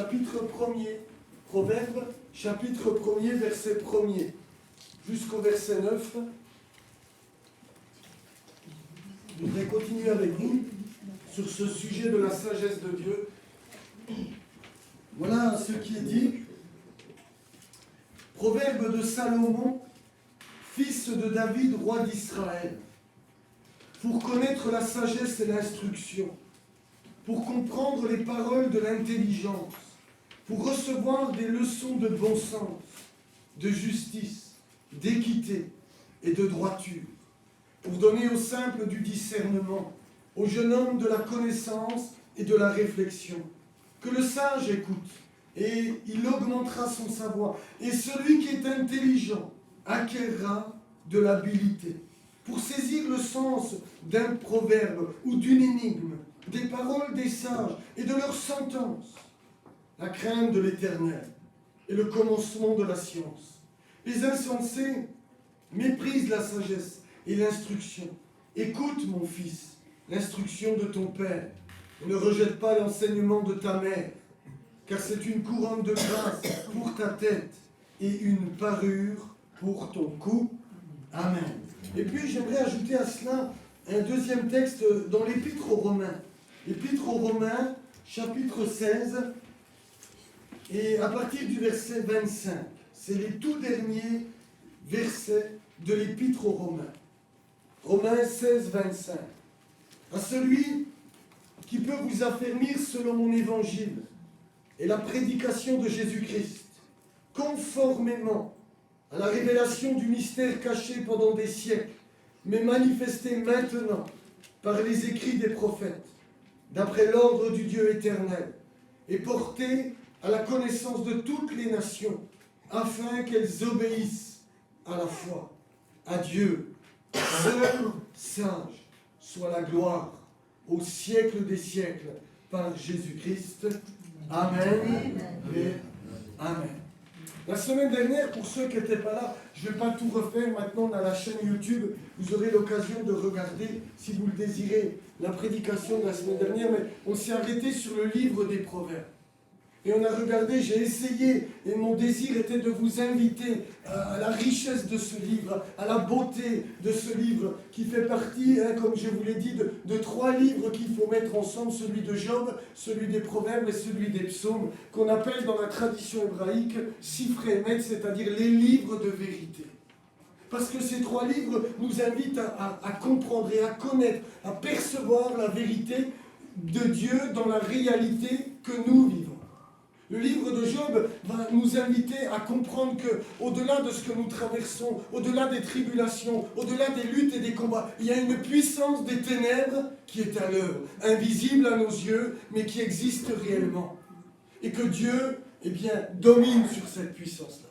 chapitre 1er. Proverbes, chapitre 1er, verset 1er, jusqu'au verset 9. Je voudrais continuer avec vous sur ce sujet de la sagesse de Dieu. Voilà ce qui est dit. Proverbe de Salomon, fils de David, roi d'Israël. Pour connaître la sagesse et l'instruction, pour comprendre les paroles de l'intelligence, pour recevoir des leçons de bon sens, de justice, d'équité et de droiture, pour donner aux simples du discernement, aux jeunes hommes de la connaissance et de la réflexion. Que le sage écoute, et il augmentera son savoir, et celui qui est intelligent acquérera de l'habileté. Pour saisir le sens d'un proverbe ou d'une énigme, des paroles des sages et de leurs sentences, la crainte de l'Éternel est le commencement de la science. Les insensés méprisent la sagesse et l'instruction. Écoute, mon fils, l'instruction de ton père, et ne rejette pas l'enseignement de ta mère, car c'est une couronne de grâce pour ta tête et une parure pour ton cou. Amen. Et puis j'aimerais ajouter à cela un deuxième texte dans l'Épître aux Romains. L'Épître aux Romains, chapitre 16, et à partir du verset 25. C'est les tout derniers versets de l'Épître aux Romains. Romains 16, 25. À celui qui peut vous affermir selon mon évangile et la prédication de Jésus-Christ, conformément à la révélation du mystère caché pendant des siècles, mais manifesté maintenant par les écrits des prophètes, d'après l'ordre du Dieu éternel, et porté à la connaissance de toutes les nations, afin qu'elles obéissent à la foi. À Dieu, seul sage, soit la gloire au siècle des siècles, par Jésus-Christ. Amen et Amen. La semaine dernière, pour ceux qui n'étaient pas là, je ne vais pas tout refaire. Maintenant, on a la chaîne YouTube. Vous aurez l'occasion de regarder, si vous le désirez, la prédication de la semaine dernière. Mais on s'est arrêté sur le livre des Proverbes. Et on a regardé, j'ai essayé, et mon désir était de vous inviter à la richesse de ce livre, à la beauté de ce livre, qui fait partie, comme je vous l'ai dit, de trois livres qu'il faut mettre ensemble, celui de Job, celui des Proverbes et celui des Psaumes, qu'on appelle dans la tradition hébraïque Sifrei Emet, c'est-à-dire les livres de vérité. Parce que ces trois livres nous invitent à comprendre et à connaître, à percevoir la vérité de Dieu dans la réalité que nous vivons. Le livre de Job va nous inviter à comprendre qu'au-delà de ce que nous traversons, au-delà des tribulations, au-delà des luttes et des combats, il y a une puissance des ténèbres qui est à l'œuvre, invisible à nos yeux, mais qui existe réellement. Et que Dieu, domine sur cette puissance-là.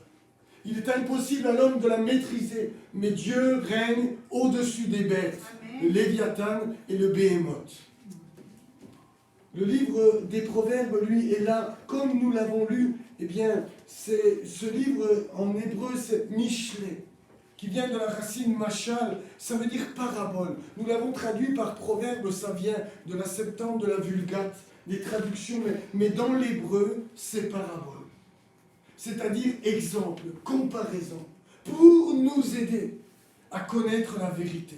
Il est impossible à l'homme de la maîtriser, mais Dieu règne au-dessus des bêtes, le Léviathan et le Béhémoth. Le livre des Proverbes, lui, est là, comme nous l'avons lu, ce livre en hébreu, c'est Mishlé, qui vient de la racine machal, ça veut dire parabole. Nous l'avons traduit par Proverbe, ça vient de la Septante, de la Vulgate, des traductions, mais dans l'hébreu, c'est parabole. C'est-à-dire exemple, comparaison, pour nous aider à connaître la vérité.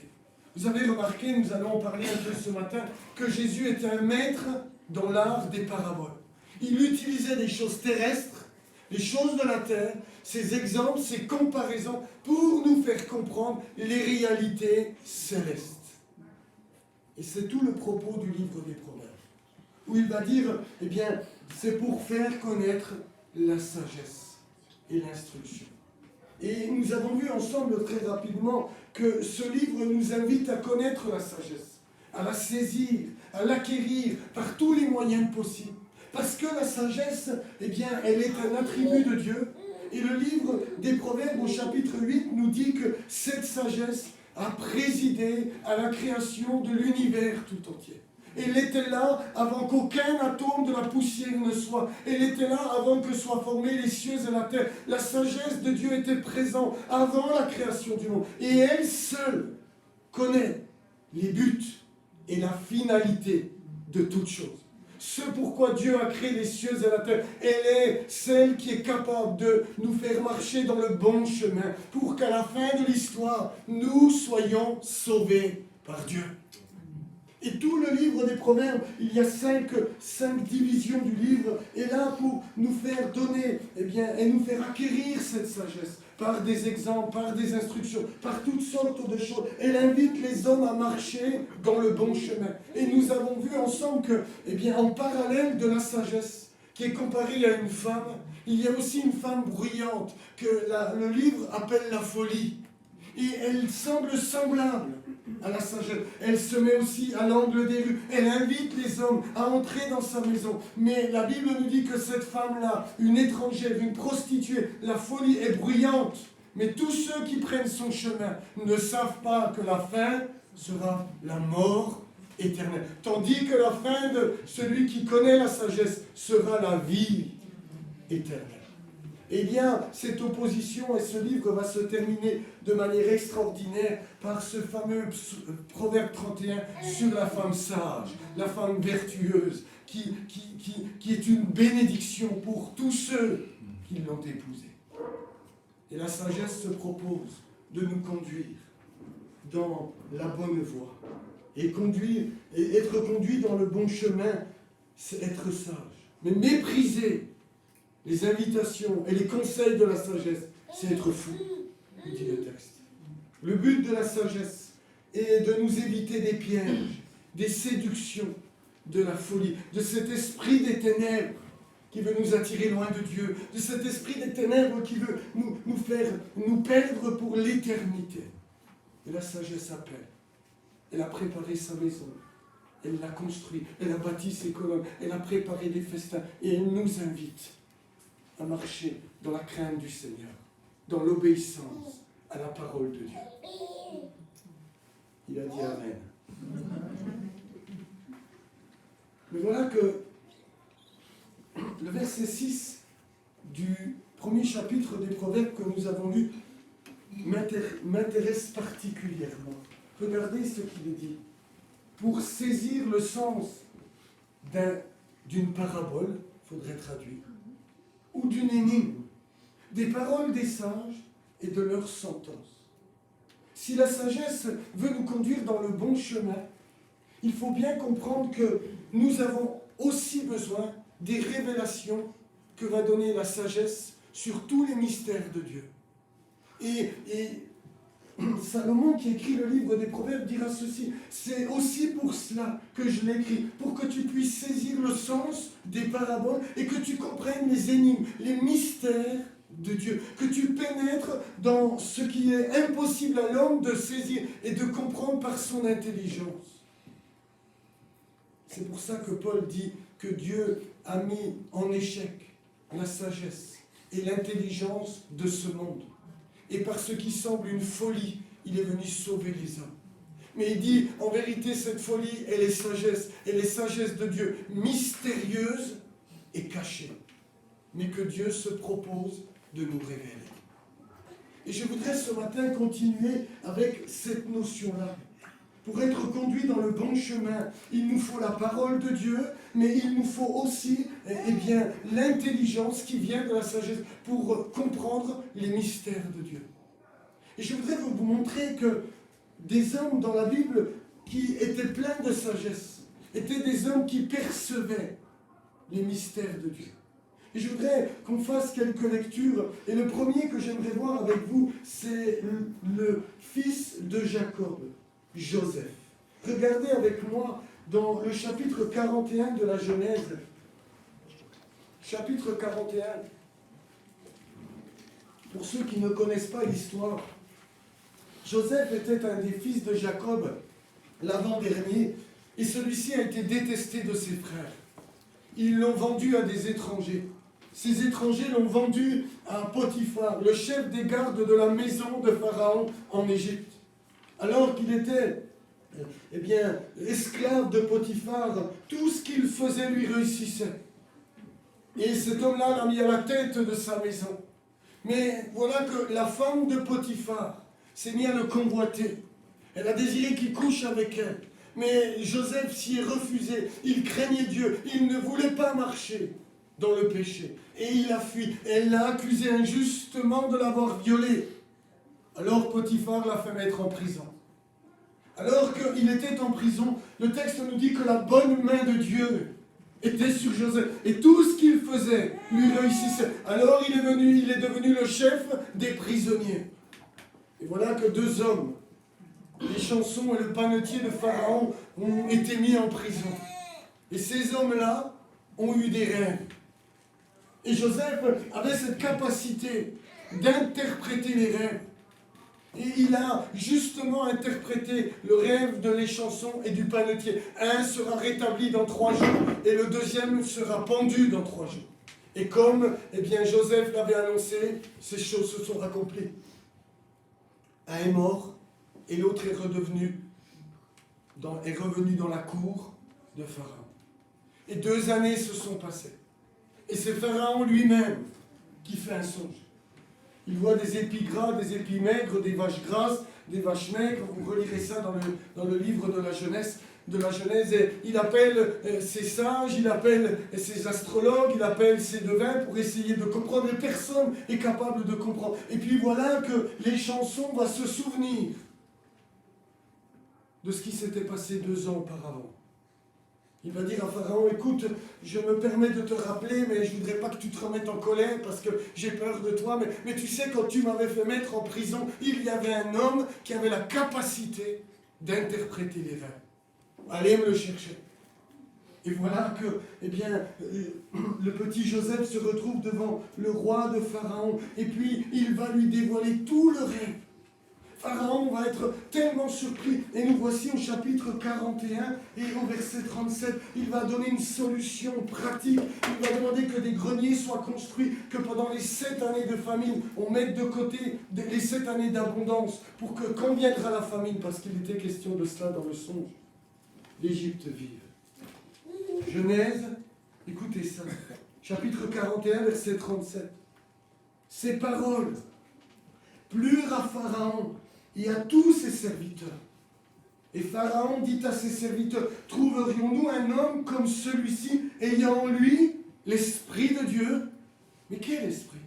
Vous avez remarqué, nous allons en parler un peu ce matin, que Jésus était un maître dans l'art des paraboles. Il utilisait des choses terrestres, les choses de la terre, ces exemples, ces comparaisons, pour nous faire comprendre les réalités célestes. Et c'est tout le propos du livre des Proverbes, où il va dire, c'est pour faire connaître la sagesse et l'instruction. Et nous avons vu ensemble très rapidement que ce livre nous invite à connaître la sagesse, à la saisir, à l'acquérir par tous les moyens possibles. Parce que la sagesse, elle est un attribut de Dieu. Et le livre des Proverbes au chapitre 8 nous dit que cette sagesse a présidé à la création de l'univers tout entier. Elle était là avant qu'aucun atome de la poussière ne soit. Elle était là avant que soient formés les cieux et la terre. La sagesse de Dieu était présente avant la création du monde. Et elle seule connaît les buts et la finalité de toutes choses. ce pourquoi Dieu a créé les cieux et la terre. Elle est celle qui est capable de nous faire marcher dans le bon chemin pour qu'à la fin de l'histoire, nous soyons sauvés par Dieu. Et tout le livre des Proverbes, il y a cinq divisions du livre, est là pour nous faire donner, et nous faire acquérir cette sagesse par des exemples, par des instructions, par toutes sortes de choses. Elle invite les hommes à marcher dans le bon chemin. Et nous avons vu ensemble que, en parallèle de la sagesse, qui est comparée à une femme, il y a aussi une femme bruyante que le livre appelle la folie. Et elle semble semblable à la sagesse. Elle se met aussi à l'angle des rues. Elle invite les hommes à entrer dans sa maison. Mais la Bible nous dit que cette femme-là, une étrangère, une prostituée, la folie est bruyante. Mais tous ceux qui prennent son chemin ne savent pas que la fin sera la mort éternelle. Tandis que la fin de celui qui connaît la sagesse sera la vie éternelle. Eh bien, cette opposition et ce livre va se terminer de manière extraordinaire par ce fameux proverbe 31 sur la femme sage, la femme vertueuse, qui est une bénédiction pour tous ceux qui l'ont épousée. Et la sagesse se propose de nous conduire dans la bonne voie. Et être conduit dans le bon chemin, c'est être sage. Mais mépriser les invitations et les conseils de la sagesse, c'est être fou, dit le texte. Le but de la sagesse est de nous éviter des pièges, des séductions, de la folie, de cet esprit des ténèbres qui veut nous attirer loin de Dieu, de cet esprit des ténèbres qui veut nous faire nous perdre pour l'éternité. Et la sagesse appelle. Elle a préparé sa maison. Elle l'a construit. Elle a bâti ses colonnes. Elle a préparé des festins. Et elle nous invite à marcher dans la crainte du Seigneur, dans l'obéissance à la parole de Dieu. Il a dit Amen. Mais voilà que le verset 6 du premier chapitre des Proverbes que nous avons lu m'intéresse particulièrement. Regardez ce qu'il est dit. Pour saisir le sens d'une parabole, il faudrait traduire, ou d'une énigme, des paroles des sages et de leurs sentences. Si la sagesse veut nous conduire dans le bon chemin, il faut bien comprendre que nous avons aussi besoin des révélations que va donner la sagesse sur tous les mystères de Dieu. Et Salomon, qui écrit le livre des Proverbes, dira ceci: c'est aussi pour cela que je l'écris, pour que tu puisses saisir le sens des paraboles et que tu comprennes les énigmes, les mystères de Dieu, que tu pénètres dans ce qui est impossible à l'homme de saisir et de comprendre par son intelligence. C'est pour ça que Paul dit que Dieu a mis en échec la sagesse et l'intelligence de ce monde. Et par ce qui semble une folie, il est venu sauver les hommes. Mais il dit, en vérité, cette folie, elle est sagesse de Dieu, mystérieuse et cachée, mais que Dieu se propose de nous révéler. Et je voudrais ce matin continuer avec cette notion-là. Pour être conduit dans le bon chemin, il nous faut la parole de Dieu, mais il nous faut aussi l'intelligence qui vient de la sagesse pour comprendre les mystères de Dieu. Et je voudrais vous montrer que des hommes dans la Bible qui étaient pleins de sagesse étaient des hommes qui percevaient les mystères de Dieu. Et je voudrais qu'on fasse quelques lectures. Et le premier que j'aimerais voir avec vous, c'est le fils de Jacob, Joseph. Regardez avec moi dans le chapitre 41 de la Genèse. Chapitre 41. Pour ceux qui ne connaissent pas l'histoire, Joseph était un des fils de Jacob, l'avant-dernier, et celui-ci a été détesté de ses frères. Ils l'ont vendu à des étrangers. Ces étrangers l'ont vendu à Potiphar, le chef des gardes de la maison de Pharaon en Égypte. Alors qu'il était esclave de Potiphar, tout ce qu'il faisait lui réussissait. Et cet homme-là l'a mis à la tête de sa maison. Mais voilà que la femme de Potiphar s'est mise à le convoiter. Elle a désiré qu'il couche avec elle. Mais Joseph s'y est refusé. Il craignait Dieu. Il ne voulait pas marcher dans le péché. Et il a fui. Elle l'a accusé injustement de l'avoir violé. Alors Potiphar l'a fait mettre en prison. Alors qu'il était en prison, le texte nous dit que la bonne main de Dieu était sur Joseph. Et tout ce qu'il faisait lui réussissait. Alors il est devenu le chef des prisonniers. Et voilà que deux hommes, les chansons et le panetier de Pharaon, ont été mis en prison. Et ces hommes-là ont eu des rêves. Et Joseph avait cette capacité d'interpréter les rêves. Et il a justement interprété le rêve de les chansons et du panetier. Un sera rétabli dans 3 jours et le deuxième sera pendu dans 3 jours. Et comme Joseph l'avait annoncé, ces choses se sont accomplies. Un est mort et l'autre est revenu dans la cour de Pharaon. Et 2 années se sont passées. Et c'est Pharaon lui-même qui fait un songe. Il voit des épis gras, des épis maigres, des vaches grasses, des vaches maigres. Vous relirez ça dans le livre de la Genèse. Et il appelle ses sages, il appelle ses astrologues, il appelle ses devins pour essayer de comprendre. Et personne n'est capable de comprendre. Et puis voilà que les chansons vont se souvenir de ce qui s'était passé 2 ans auparavant. Il va dire à Pharaon, écoute, je me permets de te rappeler, mais je ne voudrais pas que tu te remettes en colère parce que j'ai peur de toi. Mais tu sais, quand tu m'avais fait mettre en prison, il y avait un homme qui avait la capacité d'interpréter les rêves. Allez me le chercher. Et voilà que, le petit Joseph se retrouve devant le roi de Pharaon. Et puis, il va lui dévoiler tout le rêve. Pharaon va être tellement surpris. Et nous voici au chapitre 41 et au verset 37. Il va donner une solution pratique. Il va demander que des greniers soient construits, que pendant les 7 années de famine, on mette de côté les 7 années d'abondance pour que quand viendra la famine, parce qu'il était question de cela dans le songe, l'Égypte vive. Genèse, écoutez ça, chapitre 41, verset 37. Ces paroles plurent à Pharaon et à tous ses serviteurs. Et Pharaon dit à ses serviteurs, trouverions-nous un homme comme celui-ci, ayant en lui l'Esprit de Dieu? Mais quel esprit?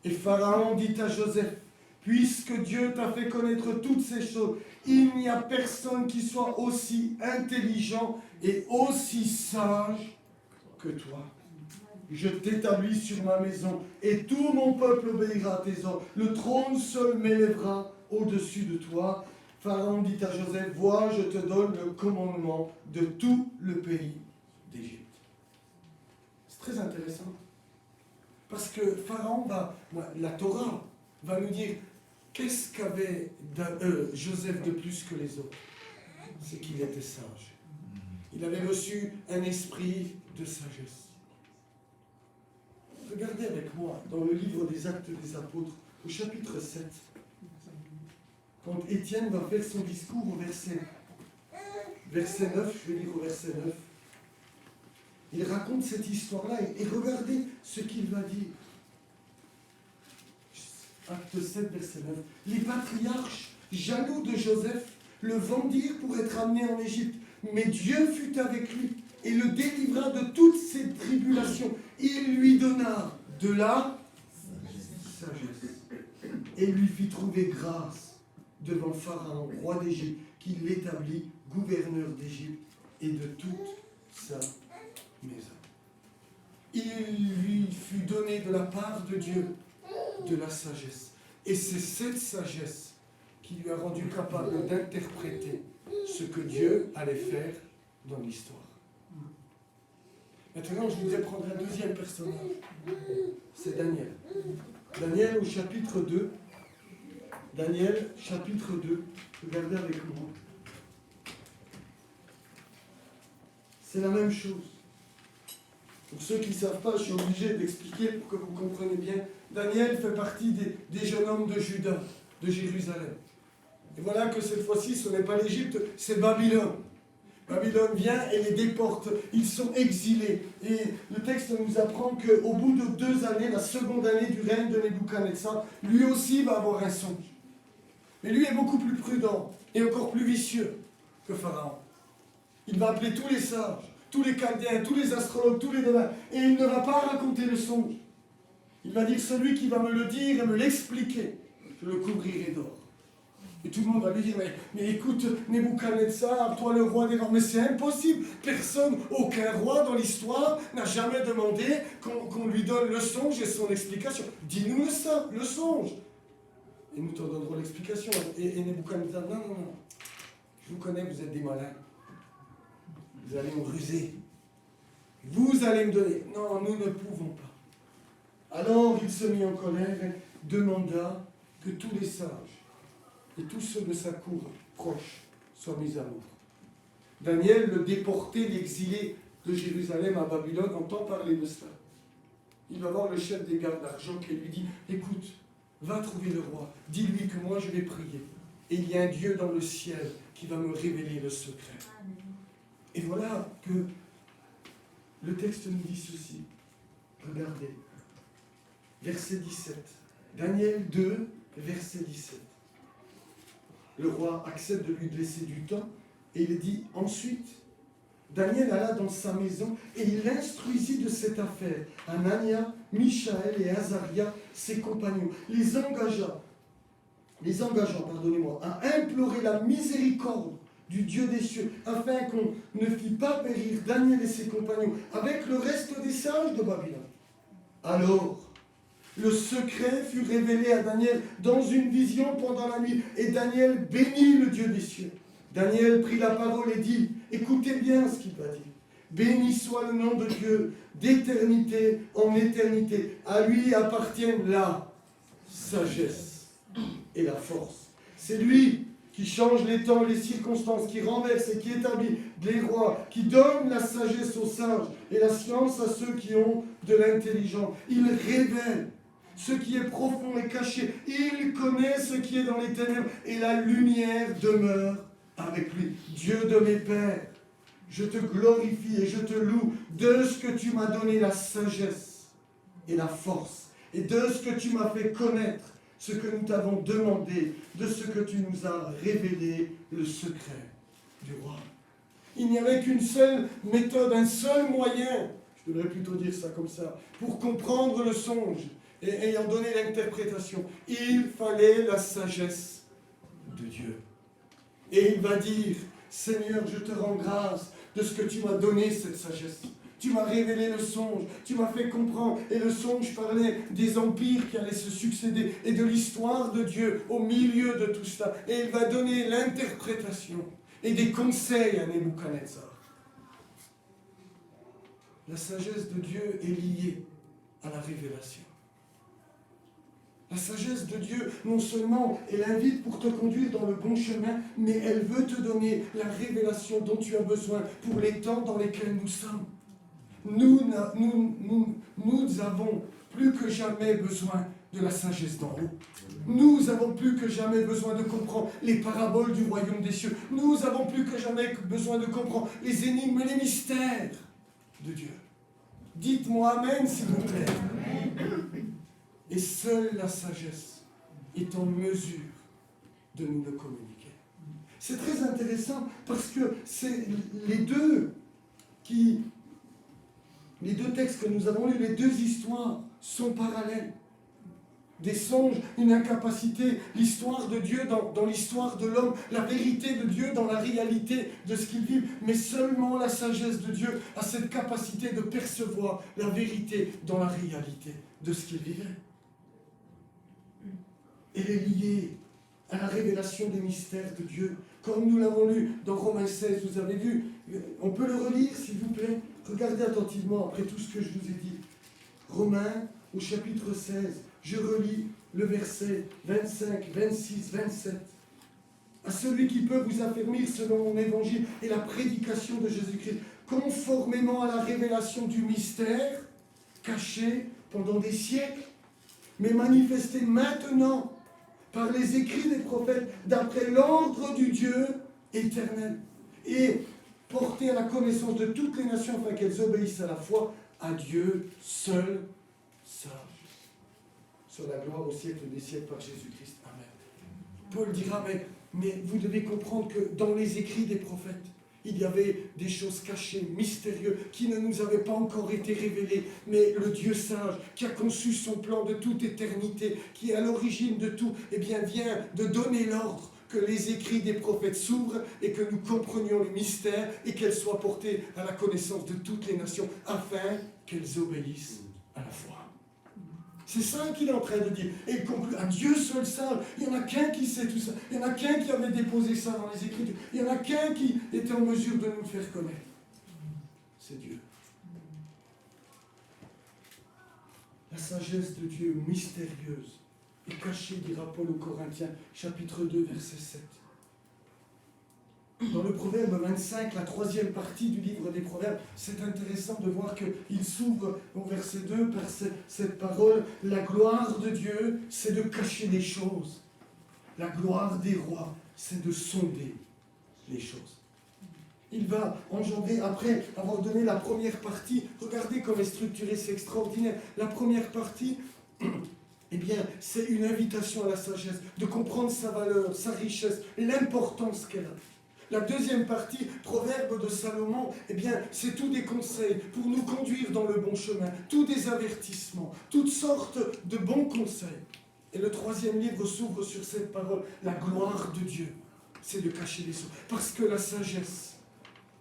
Et Pharaon dit à Joseph, puisque Dieu t'a fait connaître toutes ces choses, il n'y a personne qui soit aussi intelligent et aussi sage que toi. Je t'établis sur ma maison, et tout mon peuple obéira à tes ordres. Le trône seul m'élèvera au-dessus de toi. Pharaon dit à Joseph, vois, je te donne le commandement de tout le pays d'Égypte. C'est très intéressant. Parce que Pharaon la Torah va nous dire, qu'est-ce qu'avait Joseph de plus que les autres? C'est qu'il était sage. Il avait reçu un esprit de sagesse. Regardez avec moi dans le livre des Actes des Apôtres, au chapitre 7, quand Étienne va faire son discours au verset 9, je vais lire au verset 9, il raconte cette histoire-là et regardez ce qu'il va dire. Acte 7, verset 9. Les patriarches, jaloux de Joseph, le vendirent pour être amené en Égypte. Mais Dieu fut avec lui et le délivra de toutes ses tribulations. Il lui donna de la sagesse et lui fit trouver grâce devant Pharaon, roi d'Égypte, qui l'établit gouverneur d'Égypte et de toute sa maison. Il lui fut donné de la part de Dieu de la sagesse. Et c'est cette sagesse qui lui a rendu capable d'interpréter ce que Dieu allait faire dans l'histoire. Maintenant, je voudrais prendre un deuxième personnage. C'est Daniel. Daniel au chapitre 2. Daniel, chapitre 2. Regardez avec moi. C'est la même chose. Pour ceux qui ne savent pas, je suis obligé d'expliquer pour que vous compreniez bien. Daniel fait partie des jeunes hommes de Juda, de Jérusalem. Et voilà que cette fois-ci, ce n'est pas l'Égypte, c'est Babylone. Babylone vient et les déporte. Ils sont exilés. Et le texte nous apprend qu'au bout de 2 années, la seconde année du règne de Nebuchadnezzar, lui aussi va avoir un songe. Mais lui est beaucoup plus prudent et encore plus vicieux. que Pharaon. Il va appeler tous les sages, tous les chaldéens, tous les astrologues, tous les devins, et il ne va pas raconter le songe. Il va dire, celui qui va me le dire et me l'expliquer, je le couvrirai d'or. Et tout le monde va lui dire, mais écoute, Nebuchadnezzar, toi le roi des rois, mais c'est impossible. Personne, aucun roi dans l'histoire n'a jamais demandé qu'on lui donne le songe et son explication. Dis-nous le songe. Et nous t'en donnerons l'explication. Et Nebuchadnezzar, non. Je vous connais, vous êtes des malins. Vous allez me ruser. Vous allez me donner. Non, nous ne pouvons pas. Alors il se mit en colère et demanda que tous les sages et tous ceux de sa cour proche soient mis à mort. Daniel, le déporté, l'exilé de Jérusalem à Babylone, entend parler de cela. Il va voir le chef des gardes d'argent qui lui dit, écoute, va trouver le roi, dis-lui que moi je vais prier. Et il y a un Dieu dans le ciel qui va me révéler le secret. Et voilà que le texte nous dit ceci. Regardez. Verset 17. Daniel 2, verset 17. Le roi accepte de lui laisser du temps et il dit ensuite, Daniel alla dans sa maison et il instruisit de cette affaire Anania, Michaël et Azaria, ses compagnons, les engageant, à implorer la miséricorde du Dieu des cieux, afin qu'on ne fît pas périr Daniel et ses compagnons avec le reste des sages de Babylone. Alors, le secret fut révélé à Daniel dans une vision pendant la nuit, et Daniel bénit le Dieu des cieux. Daniel prit la parole et dit, écoutez bien ce qu'il va dire. Béni soit le nom de Dieu, d'éternité en éternité. À lui appartiennent la sagesse et la force. C'est lui qui change les temps, les circonstances, qui renverse et qui établit les rois, qui donne la sagesse aux sages et la science à ceux qui ont de l'intelligence. Il révèle ce qui est profond et caché. Il connaît ce qui est dans les ténèbres et la lumière demeure avec lui. Dieu de mes pères, je te glorifie et je te loue de ce que tu m'as donné la sagesse et la force et de ce que tu m'as fait connaître ce que nous t'avons demandé, de ce que tu nous as révélé, le secret du roi. Il n'y avait qu'une seule méthode, un seul moyen, je devrais plutôt dire ça comme ça, pour comprendre le songe et ayant donné l'interprétation. Il fallait la sagesse de Dieu. Et il va dire, Seigneur, je te rends grâce de ce que tu m'as donné cette sagesse. Tu m'as révélé le songe, tu m'as fait comprendre. Et le songe parlait des empires qui allaient se succéder et de l'histoire de Dieu au milieu de tout cela. Et il va donner l'interprétation et des conseils à Nebuchadnezzar. La sagesse de Dieu est liée à la révélation. La sagesse de Dieu, non seulement elle invite pour te conduire dans le bon chemin, mais elle veut te donner la révélation dont tu as besoin pour les temps dans lesquels nous sommes. Nous avons plus que jamais besoin de la sagesse d'en haut. Nous avons plus que jamais besoin de comprendre les paraboles du royaume des cieux. Nous avons plus que jamais besoin de comprendre les énigmes et les mystères de Dieu. Dites-moi Amen, s'il vous plaît. Et seule la sagesse est en mesure de nous le communiquer. C'est très intéressant parce que c'est les deux textes que nous avons lus, les deux histoires sont parallèles. Des songes, une incapacité, l'histoire de Dieu dans l'histoire de l'homme, la vérité de Dieu dans la réalité de ce qu'il vit. Mais seulement la sagesse de Dieu a cette capacité de percevoir la vérité dans la réalité de ce qu'il vivait. Elle est liée à la révélation des mystères de Dieu. Comme nous l'avons lu dans Romains 16, vous avez vu, on peut le relire s'il vous plaît. Regardez attentivement après tout ce que je vous ai dit. Romains au chapitre 16, je relis le verset 25, 26, 27. À celui qui peut vous affermir selon mon évangile et la prédication de Jésus-Christ, conformément à la révélation du mystère, caché pendant des siècles, mais manifesté maintenant par les écrits des prophètes, d'après l'ordre du Dieu éternel, et porté à la connaissance de toutes les nations, afin qu'elles obéissent à la foi à Dieu seul sage. Sur la gloire au siècle des siècles par Jésus-Christ. Amen. Paul dira, Mais vous devez comprendre que dans les écrits des prophètes, il y avait des choses cachées, mystérieuses, qui ne nous avaient pas encore été révélées. Mais le Dieu sage, qui a conçu son plan de toute éternité, qui est à l'origine de tout, eh bien vient de donner l'ordre que les écrits des prophètes s'ouvrent et que nous comprenions les mystères et qu'elles soient portées à la connaissance de toutes les nations, afin qu'elles obéissent à la foi. C'est ça qu'il est en train de dire. Et il conclut, à Dieu seul sage. Il n'y en a qu'un qui sait tout ça. Il n'y en a qu'un qui avait déposé ça dans les Écritures. Il n'y en a qu'un qui était en mesure de nous le faire connaître. C'est Dieu. La sagesse de Dieu mystérieuse est cachée, dira Paul aux Corinthiens, chapitre 2, verset 7. Dans le Proverbe 25, la troisième partie du livre des Proverbes, c'est intéressant de voir qu'il s'ouvre au verset 2 par cette parole. La gloire de Dieu, c'est de cacher les choses. La gloire des rois, c'est de sonder les choses. Il va engendrer, après avoir donné la première partie, regardez comme est structuré, c'est extraordinaire. La première partie, eh bien, c'est une invitation à la sagesse, de comprendre sa valeur, sa richesse, l'importance qu'elle a. La deuxième partie, Proverbe de Salomon, eh bien, c'est tous des conseils pour nous conduire dans le bon chemin, tous des avertissements, toutes sortes de bons conseils. Et le troisième livre s'ouvre sur cette parole, la gloire de Dieu, c'est de cacher les choses. Parce que la sagesse,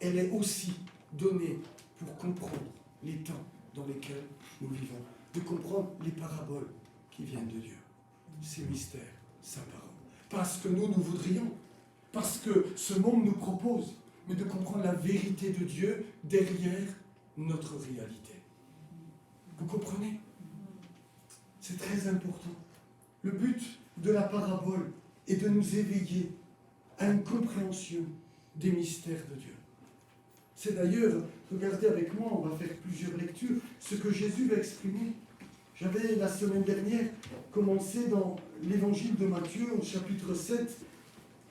elle est aussi donnée pour comprendre les temps dans lesquels nous vivons, de comprendre les paraboles qui viennent de Dieu, ses mystères, sa parole. Parce que nous voudrions. Parce que ce monde nous propose, mais de comprendre la vérité de Dieu derrière notre réalité. Vous comprenez? C'est très important. Le but de la parabole est de nous éveiller à une compréhension des mystères de Dieu. C'est d'ailleurs, regardez avec moi, on va faire plusieurs lectures, ce que Jésus va exprimer. J'avais la semaine dernière commencé dans l'évangile de Matthieu, au chapitre 7,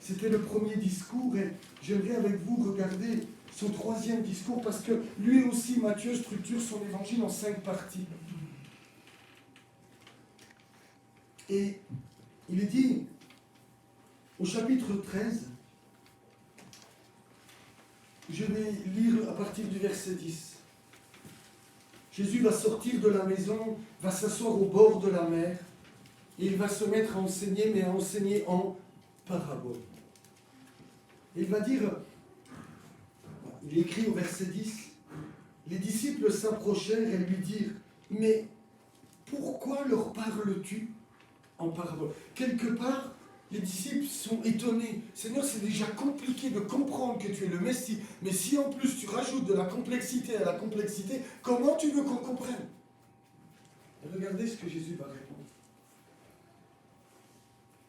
c'était le premier discours et j'aimerais avec vous regarder son troisième discours parce que lui aussi, Matthieu, structure son évangile en 5 parties. Et il est dit au chapitre 13, je vais lire à partir du verset 10. Jésus va sortir de la maison, va s'asseoir au bord de la mer et il va se mettre à enseigner, mais à enseigner en parabole. Il va dire, il écrit au verset 10, les disciples s'approchèrent et lui dirent, mais pourquoi leur parles-tu en parabole? Quelque part, les disciples sont étonnés. Seigneur, c'est déjà compliqué de comprendre que tu es le Messie, mais si en plus tu rajoutes de la complexité à la complexité, comment tu veux qu'on comprenne? Et regardez ce que Jésus va répondre.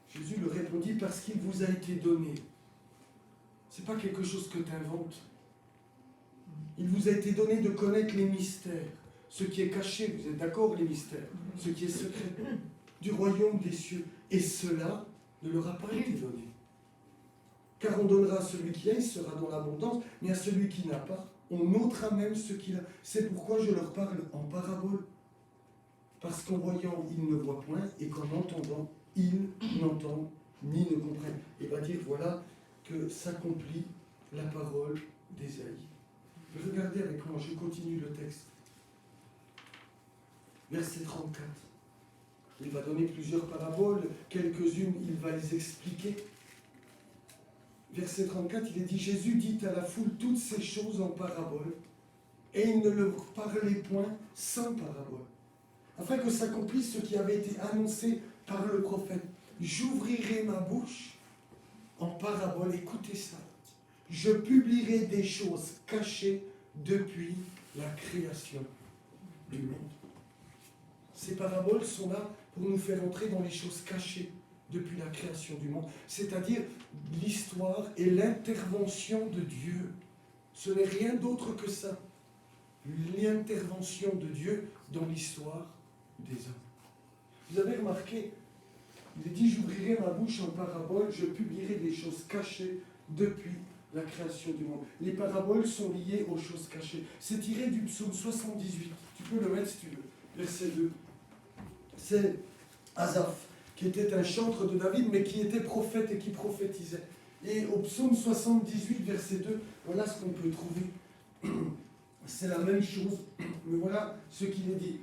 Jésus leur répondit, parce qu'il vous a été donné. Ce n'est pas quelque chose que tu inventes. Il vous a été donné de connaître les mystères, ce qui est caché, vous êtes d'accord, les mystères, ce qui est secret, du royaume des cieux. Et cela ne leur a pas été donné. Car on donnera à celui qui a, il sera dans l'abondance, mais à celui qui n'a pas, on ôtera même ce qu'il a. C'est pourquoi je leur parle en parabole. Parce qu'en voyant, ils ne voient point, et qu'en entendant, ils n'entendent ni ne comprennent. Et va dire, voilà, que s'accomplit la parole d'Ésaïe. Regardez avec moi, je continue le texte. Verset 34. Il va donner plusieurs paraboles, quelques-unes, il va les expliquer. Verset 34, il est dit, Jésus dit à la foule toutes ces choses en parabole, et il ne leur parlait point sans parabole, afin que s'accomplisse ce qui avait été annoncé par le prophète. J'ouvrirai ma bouche en parabole, écoutez ça. Je publierai des choses cachées depuis la création du monde. Ces paraboles sont là pour nous faire entrer dans les choses cachées depuis la création du monde, c'est-à-dire l'histoire et l'intervention de Dieu. Ce n'est rien d'autre que ça. L'intervention de Dieu dans l'histoire des hommes. Vous avez remarqué, il est dit, j'ouvrirai ma bouche en parabole, je publierai des choses cachées depuis la création du monde. Les paraboles sont liées aux choses cachées. C'est tiré du psaume 78. Tu peux le mettre si tu veux. Verset 2. C'est Asaph qui était un chantre de David, mais qui était prophète et qui prophétisait. Et au psaume 78, verset 2, voilà ce qu'on peut trouver. C'est la même chose, mais voilà ce qu'il est dit.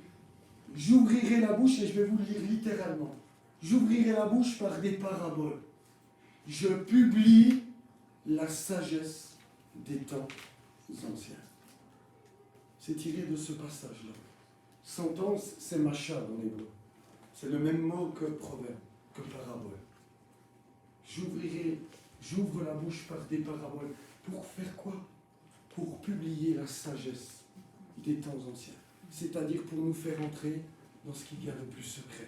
J'ouvrirai la bouche, et je vais vous le lire littéralement. J'ouvrirai la bouche par des paraboles. Je publie la sagesse des temps anciens. C'est tiré de ce passage-là. Sentence, c'est machal en hébreu. C'est le même mot que proverbe, que parabole. J'ouvre la bouche par des paraboles. Pour faire quoi? Pour publier la sagesse des temps anciens. C'est-à-dire pour nous faire entrer dans ce qu'il y a de plus secret.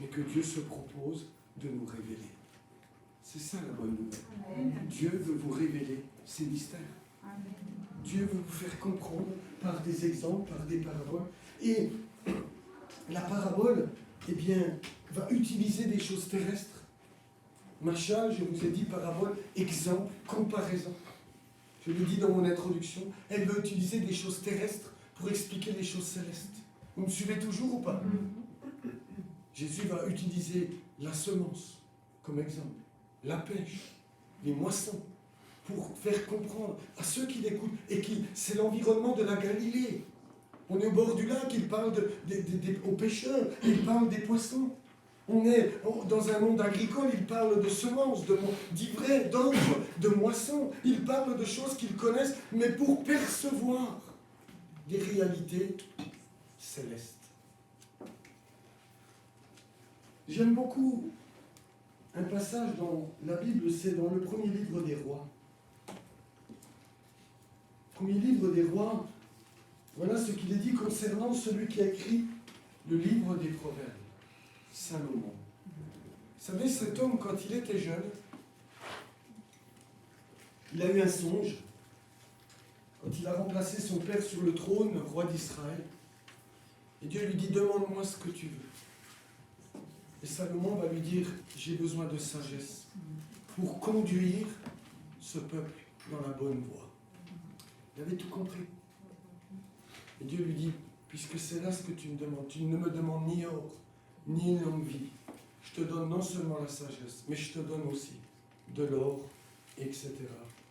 Mais que Dieu se propose de nous révéler. C'est ça la bonne nouvelle. Amen. Dieu veut vous révéler ses mystères. Amen. Dieu veut vous faire comprendre par des exemples, par des paraboles. Et la parabole, eh bien, va utiliser des choses terrestres. Machal, je vous ai dit parabole, exemple, comparaison. Je l'ai dit dans mon introduction, elle veut utiliser des choses terrestres pour expliquer les choses célestes. Vous me suivez toujours ou pas? Jésus va utiliser la semence comme exemple, la pêche, les moissons, pour faire comprendre à ceux qui l'écoutent, et qui, c'est l'environnement de la Galilée. On est au bord du lac, il parle aux pêcheurs, il parle des poissons. On est dans un monde agricole, il parle de semences, d'ivraie, d'orge, de moissons. Il parle de choses qu'ils connaissent, mais pour percevoir des réalités célestes. J'aime beaucoup un passage dans la Bible, c'est dans le premier livre des rois. Premier livre des rois, voilà ce qu'il est dit concernant celui qui a écrit le livre des Proverbes, Salomon. Vous savez, cet homme, quand il était jeune, il a eu un songe. Quand il a remplacé son père sur le trône, roi d'Israël, et Dieu lui dit, demande-moi ce que tu veux. Et Salomon va lui dire, j'ai besoin de sagesse pour conduire ce peuple dans la bonne voie. Il avait tout compris. Et Dieu lui dit, puisque c'est là ce que tu me demandes, tu ne me demandes ni or, ni une longue vie. Je te donne non seulement la sagesse, mais je te donne aussi de l'or, etc.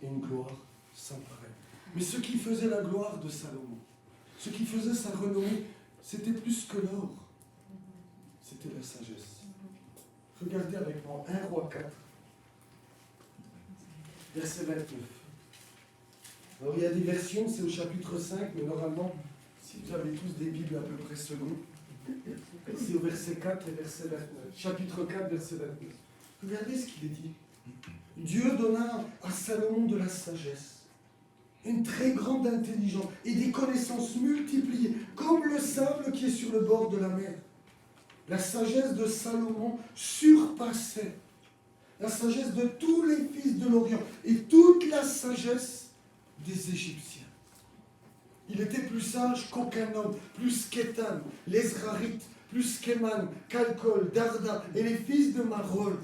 Et une gloire sans pareil. Mais ce qui faisait la gloire de Salomon, ce qui faisait sa renommée, c'était plus que l'or. C'était la sagesse. Regardez avec moi 1 Roi 4, verset 29. Alors il y a des versions, c'est au chapitre 5, mais normalement, si vous avez tous des Bibles à peu près secondes, c'est au verset 4 et verset 29. Chapitre 4, verset 29. Regardez ce qu'il est dit. Dieu donna à Salomon de la sagesse, une très grande intelligence et des connaissances multipliées, comme le sable qui est sur le bord de la mer. La sagesse de Salomon surpassait la sagesse de tous les fils de l'Orient et toute la sagesse des Égyptiens. Il était plus sage qu'aucun homme, plus qu'Étan, l'Ezrahite, plus qu'Éman, Calcol, Darda et les fils de Marol.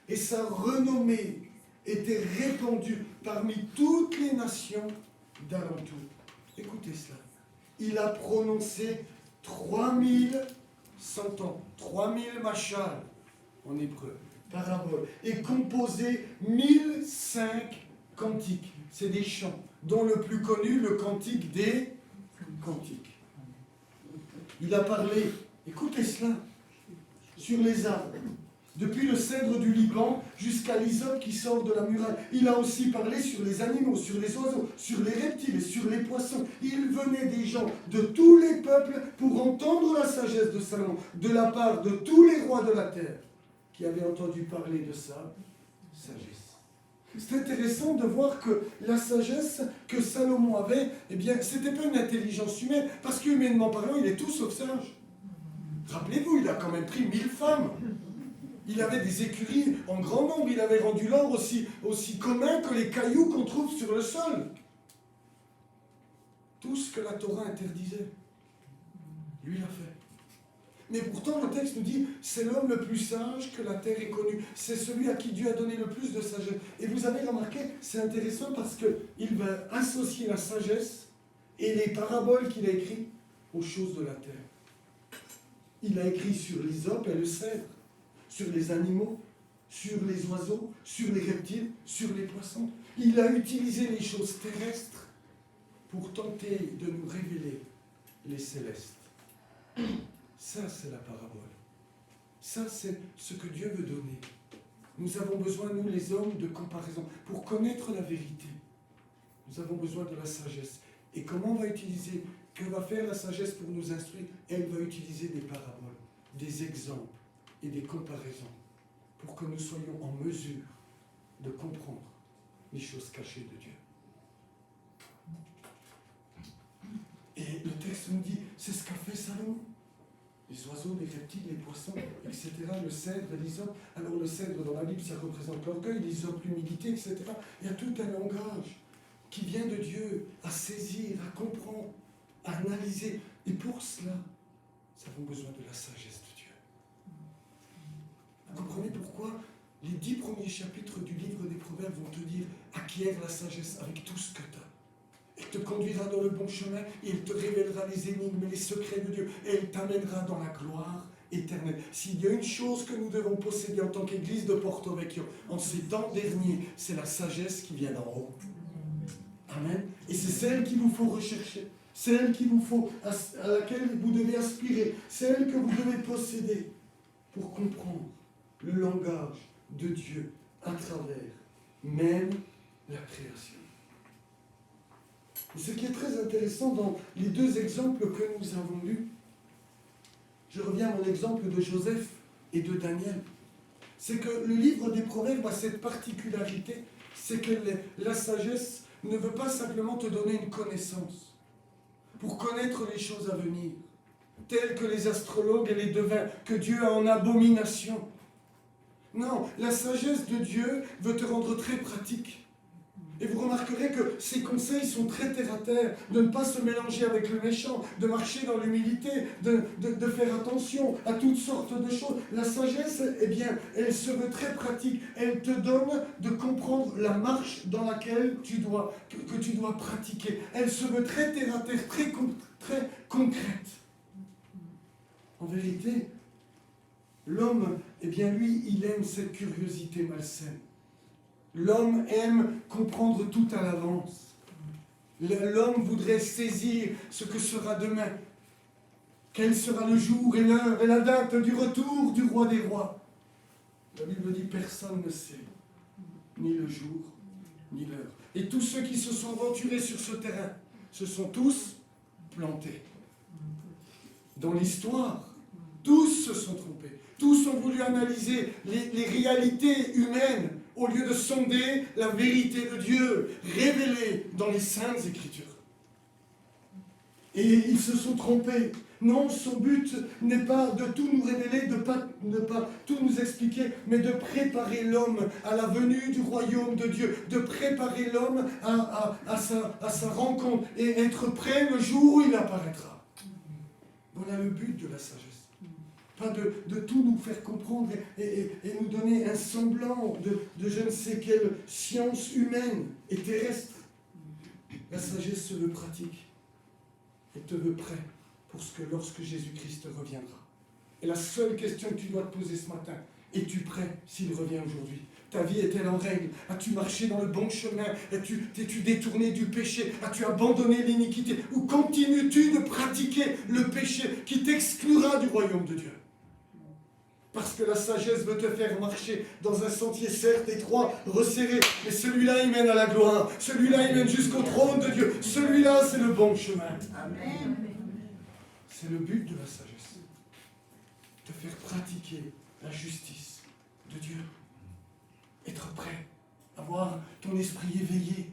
Et sa renommée était répandue parmi toutes les nations d'alentour. Écoutez cela. Il a prononcé 3100 ans, 3000 machal en hébreu, paraboles, et composé 1005 cantiques. C'est des chants, dont le plus connu, le cantique des cantiques. Il a parlé, écoutez cela, sur les arbres, depuis le cèdre du Liban jusqu'à l'hysope qui sort de la muraille. Il a aussi parlé sur les animaux, sur les oiseaux, sur les reptiles et sur les poissons. Il venait des gens de tous les peuples pour entendre la sagesse de Salomon, de la part de tous les rois de la terre qui avaient entendu parler de sa sagesse. C'est intéressant de voir que la sagesse que Salomon avait, eh bien, c'était pas une intelligence humaine, parce qu'humainement parlant, il est tout sauf sage. Rappelez-vous, il a quand même pris 1000 femmes. Il avait des écuries en grand nombre, il avait rendu l'or aussi commun que les cailloux qu'on trouve sur le sol. Tout ce que la Torah interdisait, lui l'a fait. Mais pourtant, le texte nous dit, c'est l'homme le plus sage que la terre ait connu. C'est celui à qui Dieu a donné le plus de sagesse. Et vous avez remarqué, c'est intéressant parce qu'il va associer la sagesse et les paraboles qu'il a écrites aux choses de la terre. Il a écrit sur l'hysope et le cèdre. sur les animaux, sur les oiseaux, sur les reptiles, sur les poissons. Il a utilisé les choses terrestres pour tenter de nous révéler les célestes. Ça, c'est la parabole. Ça, c'est ce que Dieu veut donner. Nous avons besoin, nous les hommes, de comparaison. Pour connaître la vérité, nous avons besoin de la sagesse. Et comment on va utiliser, que va faire la sagesse pour nous instruire? Elle va utiliser des paraboles, des exemples et des comparaisons pour que nous soyons en mesure de comprendre les choses cachées de Dieu. Et le texte nous dit, c'est ce qu'a fait Salomon. Les oiseaux, les reptiles, les poissons, etc. Le cèdre, l'hysope. Alors le cèdre dans la Bible, ça représente l'orgueil, l'hysope, l'humilité, etc. Il y a tout un langage qui vient de Dieu à saisir, à comprendre, à analyser. Et pour cela, nous avons besoin de la sagesse de Dieu. Vous comprenez pourquoi les 10 premiers chapitres du livre des Proverbes vont te dire « Acquiert la sagesse avec tout ce que tu as ». Elle te conduira dans le bon chemin et elle te révélera les énigmes et les secrets de Dieu. Et elle t'amènera dans la gloire éternelle. S'il y a une chose que nous devons posséder en tant qu'Église de Porto Vecchio en ces temps derniers, c'est la sagesse qui vient d'en haut. Amen. Et c'est celle qu'il vous faut rechercher. Celle qu'il vous faut, à laquelle vous devez aspirer. Celle que vous devez posséder pour comprendre le langage de Dieu à travers même la création. Et ce qui est très intéressant dans les deux exemples que nous avons lus, je reviens à mon exemple de Joseph et de Daniel, c'est que le livre des Proverbes a cette particularité, c'est que la sagesse ne veut pas simplement te donner une connaissance pour connaître les choses à venir, telles que les astrologues et les devins, que Dieu a en abomination. Non, la sagesse de Dieu veut te rendre très pratique. Et vous remarquerez que ces conseils sont très terre à terre, de ne pas se mélanger avec le méchant, de marcher dans l'humilité, de faire attention à toutes sortes de choses. La sagesse, eh bien, elle se veut très pratique. Elle te donne de comprendre la marche dans laquelle que tu dois pratiquer. Elle se veut très terre à terre, très concrète. En vérité, l'homme, eh bien lui, il aime cette curiosité malsaine. L'homme aime comprendre tout à l'avance. L'homme voudrait saisir ce que sera demain. Quel sera le jour et l'heure et la date du retour du roi des rois. La Bible dit personne ne sait, ni le jour, ni l'heure. Et tous ceux qui se sont aventurés sur ce terrain se sont tous plantés. Dans l'histoire, tous se sont trompés. Tous ont voulu analyser les réalités humaines au lieu de sonder la vérité de Dieu révélée dans les Saintes Écritures. Et ils se sont trompés. Non, son but n'est pas de tout nous révéler, de ne pas tout nous expliquer, mais de préparer l'homme à la venue du royaume de Dieu, de préparer l'homme à sa rencontre et être prêt le jour où il apparaîtra. Voilà le but de la sagesse. Pas de tout nous faire comprendre et nous donner un semblant de je ne sais quelle science humaine et terrestre. La sagesse se veut pratique. Elle te veut prêt pour ce que lorsque Jésus-Christ reviendra. Et la seule question que tu dois te poser ce matin, es-tu prêt s'il revient aujourd'hui? Ta vie est-elle en règle? As-tu marché dans le bon chemin? T'es-tu détourné du péché? As-tu abandonné l'iniquité? Ou continues-tu de pratiquer le péché qui t'exclura du royaume de Dieu? Parce que la sagesse veut te faire marcher dans un sentier certes étroit, resserré, mais celui-là il mène à la gloire, celui-là il mène jusqu'au trône de Dieu, celui-là c'est le bon chemin. Amen. C'est le but de la sagesse, te faire pratiquer la justice de Dieu, être prêt, avoir ton esprit éveillé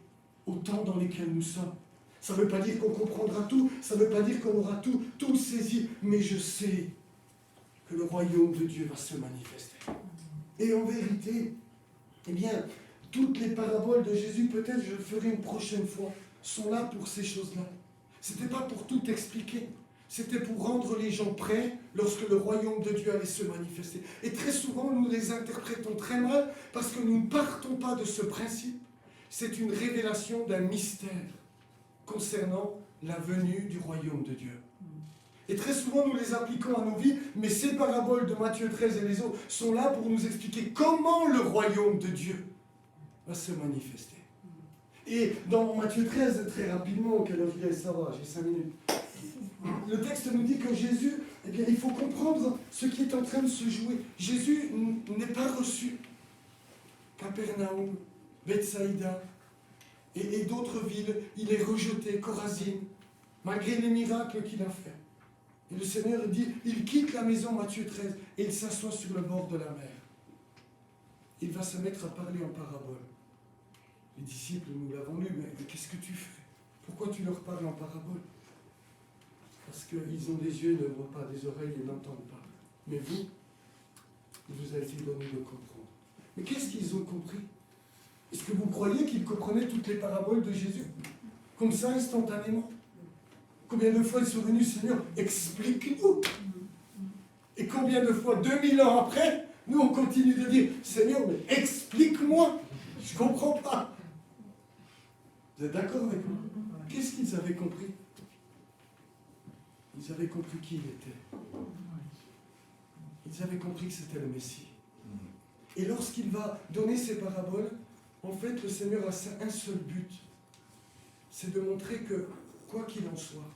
au temps dans lesquels nous sommes. Ça ne veut pas dire qu'on comprendra tout, ça ne veut pas dire qu'on aura tout saisi, mais je sais que le royaume de Dieu va se manifester. Et en vérité, eh bien, toutes les paraboles de Jésus, peut-être je le ferai une prochaine fois, sont là pour ces choses-là. Ce n'était pas pour tout expliquer, c'était pour rendre les gens prêts lorsque le royaume de Dieu allait se manifester. Et très souvent, nous les interprétons très mal parce que nous ne partons pas de ce principe. C'est une révélation d'un mystère concernant la venue du royaume de Dieu. Et très souvent, nous les appliquons à nos vies, mais ces paraboles de Matthieu 13 et les autres sont là pour nous expliquer comment le royaume de Dieu va se manifester. Et dans Matthieu 13, très rapidement, quelle heure il est, ça va, j'ai 5 minutes. Le texte nous dit que Jésus, eh bien, il faut comprendre ce qui est en train de se jouer. Jésus n'est pas reçu. Capernaum, Bethsaïda et d'autres villes, il est rejeté, Chorazine, malgré les miracles qu'il a fait. Et le Seigneur dit, il quitte la maison, Matthieu 13, et il s'assoit sur le bord de la mer. Il va se mettre à parler en parabole. Les disciples, nous l'avons lu, mais qu'est-ce que tu fais? Pourquoi tu leur parles en parabole? Parce qu'ils ont des yeux, ils ne voient pas, des oreilles, ils n'entendent pas. Mais vous, il vous a été donné de comprendre. Mais qu'est-ce qu'ils ont compris? Est-ce que vous croyez qu'ils comprenaient toutes les paraboles de Jésus? Comme ça, instantanément? Combien de fois ils sont venus, Seigneur, explique-nous? Et combien de fois, 2000 ans après, nous on continue de dire, Seigneur, mais explique-moi, je ne comprends pas. Vous êtes d'accord avec moi? Qu'est-ce qu'ils avaient compris? Ils avaient compris qui il était. Ils avaient compris que c'était le Messie. Et lorsqu'il va donner ces paraboles, en fait, le Seigneur a un seul but. C'est de montrer que, quoi qu'il en soit,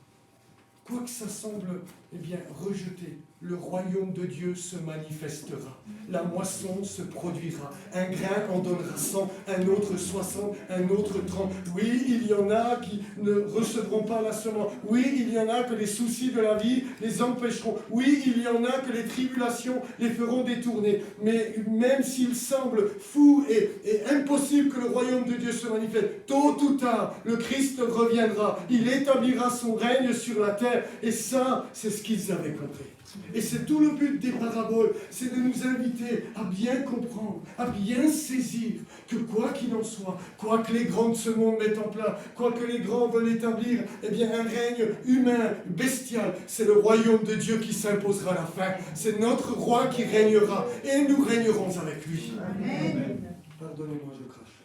quoi que ça semble, eh bien, rejeté, le royaume de Dieu se manifestera. La moisson se produira. Un grain en donnera 100, un autre 60, un autre 30. Oui, il y en a qui ne recevront pas la semence. Oui, il y en a que les soucis de la vie les empêcheront. Oui, il y en a que les tribulations les feront détourner. Mais même s'il semble fou et impossible que le royaume de Dieu se manifeste, tôt ou tard, le Christ reviendra. Il établira son règne sur la terre. Et ça, c'est ce qu'ils avaient compris. Et c'est tout le but des paraboles, c'est de nous inviter à bien comprendre, à bien saisir que quoi qu'il en soit, quoi que les grands de ce monde mettent en place, quoi que les grands veulent établir, eh bien un règne humain, bestial, c'est le royaume de Dieu qui s'imposera à la fin. C'est notre roi qui régnera et nous régnerons avec lui. Amen. Pardonnez-moi, je crache.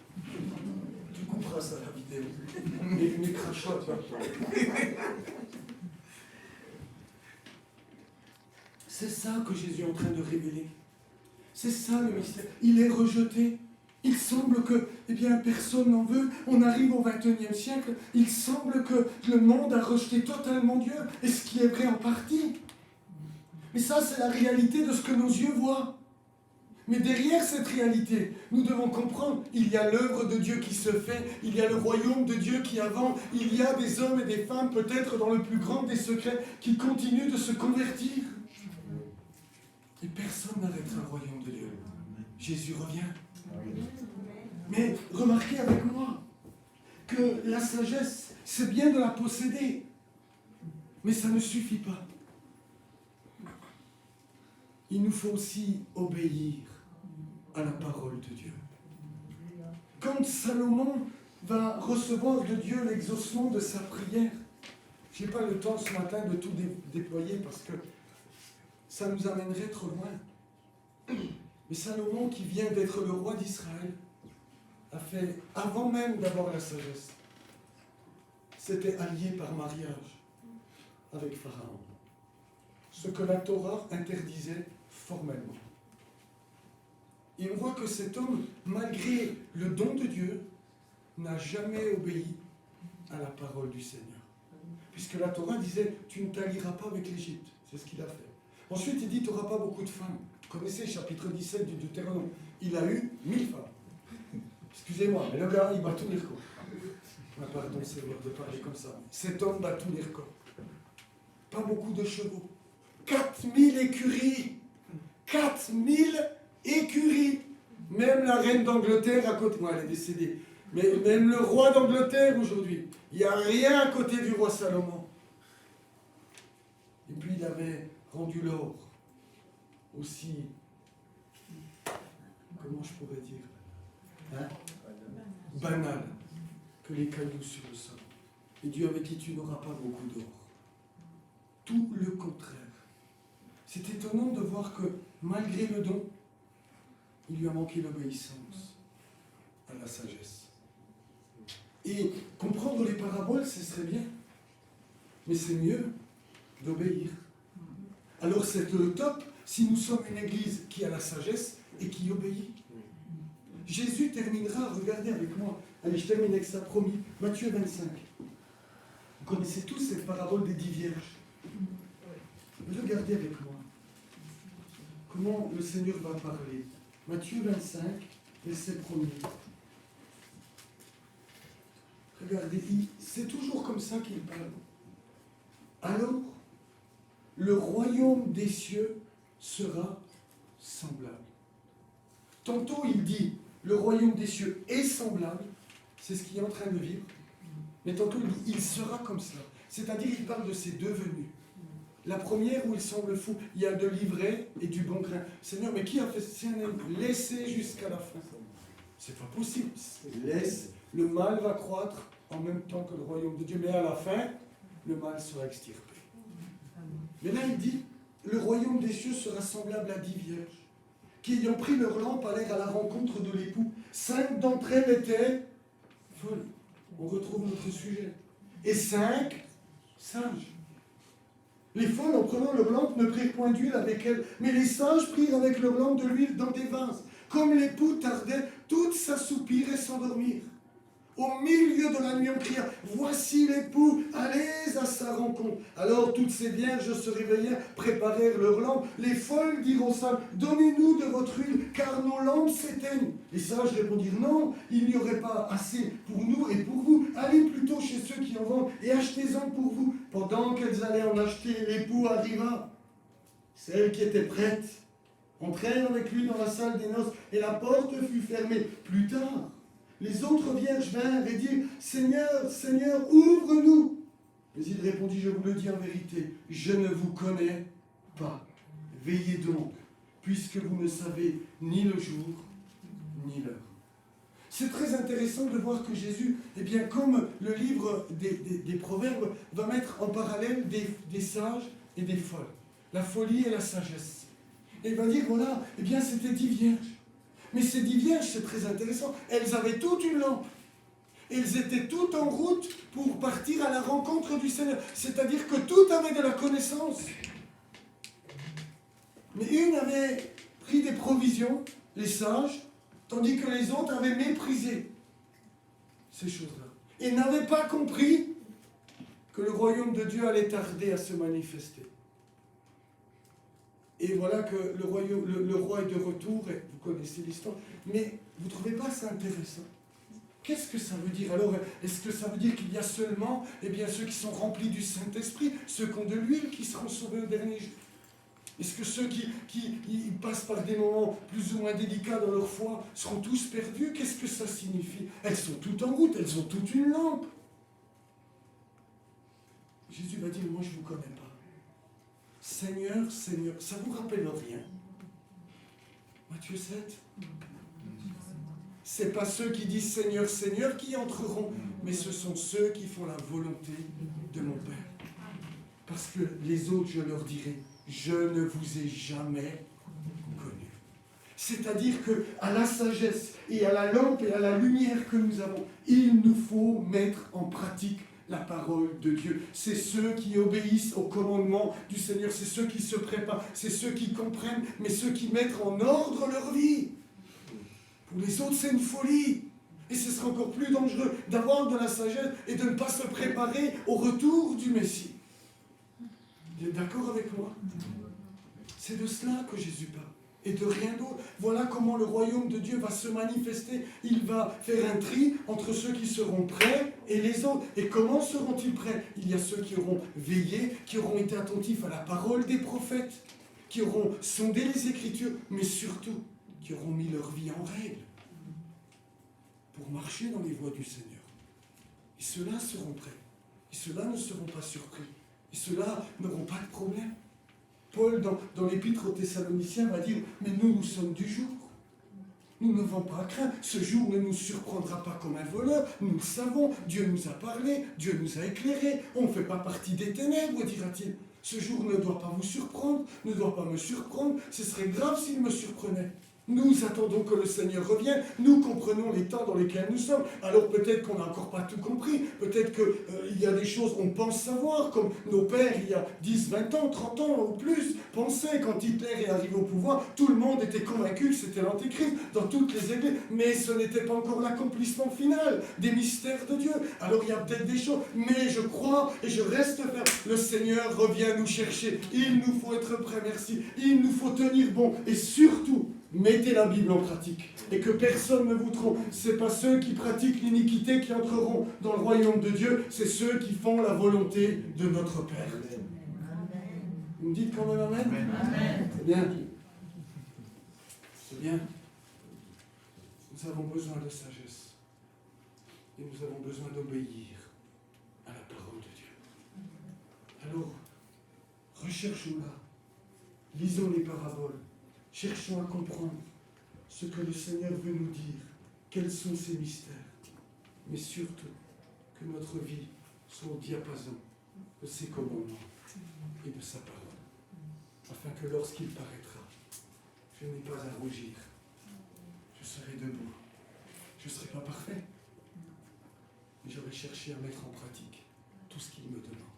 Tu couperas ça la vidéo. Mes crachats, tu vois. C'est ça que Jésus est en train de révéler. C'est ça le mystère. Il est rejeté. Il semble que, eh bien, personne n'en veut. On arrive au XXIe siècle. Il semble que le monde a rejeté totalement Dieu. Et ce qui est vrai en partie. Mais ça, c'est la réalité de ce que nos yeux voient. Mais derrière cette réalité, nous devons comprendre, il y a l'œuvre de Dieu qui se fait, il y a le royaume de Dieu qui avance, il y a des hommes et des femmes, peut-être dans le plus grand des secrets, qui continuent de se convertir. Et personne n'arrêtera le royaume de Dieu. Jésus revient. Mais remarquez avec moi que la sagesse, c'est bien de la posséder. Mais ça ne suffit pas. Il nous faut aussi obéir à la parole de Dieu. Quand Salomon va recevoir de Dieu l'exaucement de sa prière, je n'ai pas le temps ce matin de tout déployer parce que ça nous amènerait trop loin. Mais Salomon, qui vient d'être le roi d'Israël, a fait, avant même d'avoir la sagesse, s'était allié par mariage avec Pharaon. Ce que la Torah interdisait formellement. Et on voit que cet homme, malgré le don de Dieu, n'a jamais obéi à la parole du Seigneur. Puisque la Torah disait, tu ne t'allieras pas avec l'Égypte. C'est ce qu'il a fait. Ensuite, il dit, tu n'auras pas beaucoup de femmes. Vous connaissez le chapitre 17 du Deutéronome. Il a eu 1000 femmes. Excusez-moi, mais le gars, il bat tous les records. Ah, pardon, c'est vrai de parler comme ça. Cet homme bat tous les records. Pas beaucoup de chevaux. 4000 écuries. 4000 écuries. Même la reine d'Angleterre à côté. Moi, elle est décédée. Mais même le roi d'Angleterre aujourd'hui. Il n'y a rien à côté du roi Salomon. Et puis il avait rendu l'or aussi, comment je pourrais dire, banal que les cailloux sur le sol. Et Dieu avait dit, tu n'auras pas beaucoup d'or. Tout le contraire. C'est étonnant de voir que malgré le don, il lui a manqué l'obéissance à la sagesse. Et comprendre les paraboles, ce serait bien. Mais c'est mieux d'obéir. Alors c'est le top si nous sommes une église qui a la sagesse et qui obéit. Jésus terminera, regardez avec moi, allez je termine avec ça, promis, Matthieu 25. Vous connaissez tous cette parabole des 10 vierges. Regardez avec moi comment le Seigneur va parler. Matthieu 25, verset 1er. Regardez, c'est toujours comme ça qu'il parle. Alors, le royaume des cieux sera semblable. Tantôt il dit, le royaume des cieux est semblable, c'est ce qu'il est en train de vivre, mais tantôt il dit, il sera comme cela. C'est-à-dire, il parle de ses deux venues. La première où il semble fou, il y a de l'ivraie et du bon grain. Seigneur, mais qui a fait ça? Laissez jusqu'à la fin. C'est pas possible. Laisse, le mal va croître en même temps que le royaume de Dieu, mais à la fin, le mal sera extirpé. Mais là, il dit, le royaume des cieux sera semblable à 10 vierges, qui ayant pris leur lampe allèrent à la rencontre de l'époux. 5 d'entre elles étaient folles. On retrouve notre sujet. Et 5 sages. Les folles, en prenant leur lampe, ne prirent point d'huile avec elles, mais les sages prirent avec leur lampe de l'huile dans des vases. Comme l'époux tardait, toutes s'assoupirent et s'endormirent. Au milieu de la nuit, on cria, voici l'époux, allez à sa rencontre. Alors toutes ces vierges se réveillèrent, préparèrent leurs lampes. Les folles dirent aux sages, donnez-nous de votre huile, car nos lampes s'éteignent. Les sages répondirent, non, il n'y aurait pas assez pour nous et pour vous. Allez plutôt chez ceux qui en vendent et achetez-en pour vous. Pendant qu'elles allaient en acheter, l'époux arriva. Celles qui étaient prêtes entrèrent avec lui dans la salle des noces et la porte fut fermée. Plus tard, les autres vierges vinrent et dirent, Seigneur, Seigneur, ouvre-nous. Mais il répondit, je vous le dis en vérité, je ne vous connais pas. Veillez donc, puisque vous ne savez ni le jour, ni l'heure. C'est très intéressant de voir que Jésus, eh bien, comme le livre des Proverbes, va mettre en parallèle des sages et des folles. La folie et la sagesse. Et il va dire, voilà, eh bien, c'était 10 vierges. Mais ces 10 vierges, c'est très intéressant, elles avaient toute une lampe. Elles étaient toutes en route pour partir à la rencontre du Seigneur. C'est-à-dire que toutes avaient de la connaissance. Mais une avait pris des provisions, les sages, tandis que les autres avaient méprisé ces choses-là. Et n'avaient pas compris que le royaume de Dieu allait tarder à se manifester. Et voilà que le roi est de retour, et vous connaissez l'histoire. Mais vous ne trouvez pas ça intéressant? Qu'est-ce que ça veut dire? Alors, est-ce que ça veut dire qu'il y a seulement ceux qui sont remplis du Saint-Esprit, ceux qui ont de l'huile, qui seront sauvés au dernier jour? Est-ce que ceux qui passent par des moments plus ou moins délicats dans leur foi seront tous perdus? Qu'est-ce que ça signifie? Elles sont toutes en route, elles ont toute une lampe. Jésus va dire, moi je ne vous connais pas. Seigneur, Seigneur, ça ne vous rappelle rien? Matthieu 7. Ce n'est pas ceux qui disent Seigneur, Seigneur qui entreront, mais ce sont ceux qui font la volonté de mon Père. Parce que les autres, je leur dirai, je ne vous ai jamais connu. C'est-à-dire qu'à la sagesse et à la lampe et à la lumière que nous avons, il nous faut mettre en pratique la parole de Dieu. C'est ceux qui obéissent au commandement du Seigneur, c'est ceux qui se préparent, c'est ceux qui comprennent, mais ceux qui mettent en ordre leur vie. Pour les autres, c'est une folie. Et ce sera encore plus dangereux d'avoir de la sagesse et de ne pas se préparer au retour du Messie. Vous êtes d'accord avec moi? C'est de cela que Jésus parle. Et de rien d'autre. Voilà comment le royaume de Dieu va se manifester. Il va faire un tri entre ceux qui seront prêts et les autres. Et comment seront-ils prêts? Il y a ceux qui auront veillé, qui auront été attentifs à la parole des prophètes, qui auront sondé les Écritures, mais surtout, qui auront mis leur vie en règle pour marcher dans les voies du Seigneur. Et ceux-là seront prêts. Et ceux-là ne seront pas surpris. Et ceux-là n'auront pas de problème. Paul, dans l'épître aux Thessaloniciens, va dire, mais nous sommes du jour. Nous ne devons pas craindre. Ce jour ne nous surprendra pas comme un voleur. Nous le savons. Dieu nous a parlé. Dieu nous a éclairés. On ne fait pas partie des ténèbres, dira-t-il. Ce jour ne doit pas vous surprendre, ne doit pas me surprendre. Ce serait grave s'il me surprenait. Nous attendons que le Seigneur revienne. Nous comprenons les temps dans lesquels nous sommes. Alors peut-être qu'on n'a encore pas tout compris. Peut-être qu'il y a des choses qu'on pense savoir, comme nos pères, il y a 10, 20 ans, 30 ans ou plus, pensaient quand Hitler est arrivé au pouvoir. Tout le monde était convaincu que c'était l'Antéchrist dans toutes les églises. Mais ce n'était pas encore l'accomplissement final des mystères de Dieu. Alors il y a peut-être des choses. Mais je crois et je reste ferme. Le Seigneur revient nous chercher. Il nous faut être prêts, merci. Il nous faut tenir bon. Et surtout, mettez la Bible en pratique et que personne ne vous trompe. Ce n'est pas ceux qui pratiquent l'iniquité qui entreront dans le royaume de Dieu, c'est ceux qui font la volonté de notre Père. Vous me dites quand même amen? Amen. C'est bien. C'est bien. Nous avons besoin de sagesse et nous avons besoin d'obéir à la parole de Dieu. Alors, recherchons-la, lisons les paraboles. Cherchons à comprendre ce que le Seigneur veut nous dire, quels sont ses mystères, mais surtout que notre vie soit au diapason de ses commandements et de sa parole, afin que lorsqu'il paraîtra, je n'ai pas à rougir, je serai debout, je ne serai pas parfait, mais j'aurai cherché à mettre en pratique tout ce qu'il me demande.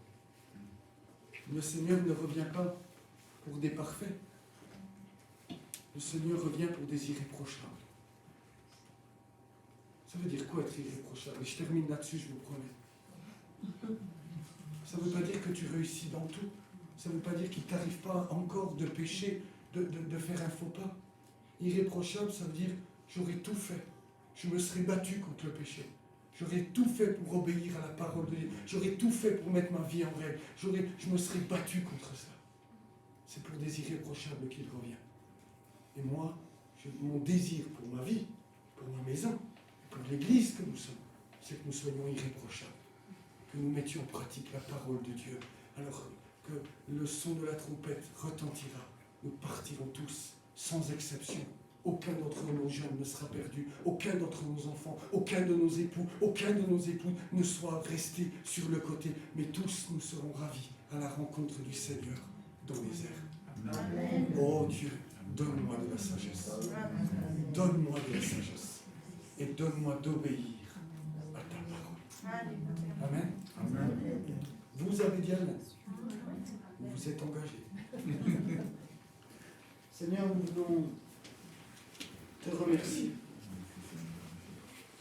Le Seigneur ne revient pas pour des parfaits. Le Seigneur revient pour des irréprochables. Ça veut dire quoi être irréprochable? Et je termine là-dessus, je vous promets. Ça ne veut pas dire que tu réussis dans tout. Ça ne veut pas dire qu'il ne t'arrive pas encore de pécher, de faire un faux pas. Irréprochable, ça veut dire j'aurais tout fait. Je me serais battu contre le péché. J'aurais tout fait pour obéir à la parole de Dieu. J'aurais tout fait pour mettre ma vie en règle. Je me serais battu contre ça. C'est pour des irréprochables qu'il revient. Et moi, mon désir pour ma vie, pour ma maison, pour l'Église que nous sommes, c'est que nous soyons irréprochables, que nous mettions en pratique la parole de Dieu. Alors que le son de la trompette retentira, nous partirons tous, sans exception. Aucun d'entre nos jeunes ne sera perdu, aucun d'entre nos enfants, aucun de nos époux, aucun de nos épouses ne soit resté sur le côté, mais tous nous serons ravis à la rencontre du Seigneur dans les airs. Amen. Oh Dieu, donne-moi de la sagesse. Donne-moi de la sagesse. Et donne-moi d'obéir à ta parole. Amen. Amen. Vous avez dit Amen. Vous vous êtes engagés. Seigneur, nous voulons te remercier.